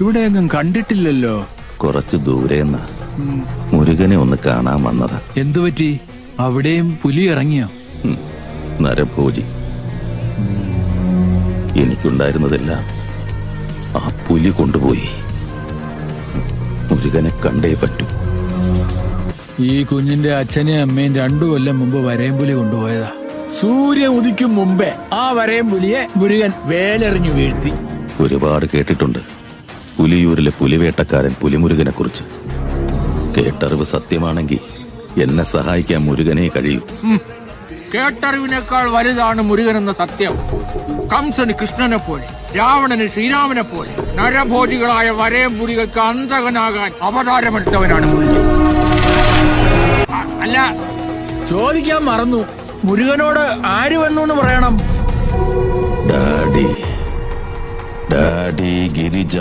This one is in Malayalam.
ഇവിടെയെങ്ങും കണ്ടിട്ടില്ലല്ലോ. കുറച്ചു ദൂരെന്ന് മുരുകനെ ഒന്ന് കാണാൻ വന്നതാ. എന്തുപറ്റി? അവിടെയും പുലി ഇറങ്ങിയോ? നരഭോജി. എനിക്കുണ്ടായിരുന്നതെല്ലാം ആ പുലി കൊണ്ടുപോയി. മുരുകനെ കണ്ടേ പറ്റൂ. ഈ കുഞ്ഞിന്റെ അച്ഛനെയും അമ്മയും 2 കൊല്ലം മുമ്പ് വരയമ്പുലി കൊണ്ടുപോയതാ. സൂര്യൻ ഉദിക്കും മുമ്പേ ആ വരയമ്പുലിയെ മുരുകൻ വേലെറിഞ്ഞു വീഴ്ത്തി. ഒരുപാട് കേട്ടിട്ടുണ്ട് പുലിയൂരിലെ പുലിവേട്ടക്കാരൻ പുലിമുരുകനെ കുറിച്ച്. കേട്ടറിവ് സത്യമാണെങ്കിൽ എന്നെ സഹായിക്കാൻ മുരുകനെ കഴിയൂ. കേട്ടറിവിനേക്കാൾ വലുതാണ് മുരുകൻ എന്ന സത്യം. കംസന് കൃഷ്ണനെ പോലെ, രാവണന് ശ്രീരാമനെ പോലെ, നരഭോജികളായ വരയമ്പുലികൾക്ക് അന്തകനാകാൻ അവതാരമെടുത്തവനാണ് മുരുകൻ. അല്ല, ചോദിക്കാൻ മറന്നു, മുരുകനോട് ആര് വന്നു പറയണം? ഡാഡി ഗിരിജ.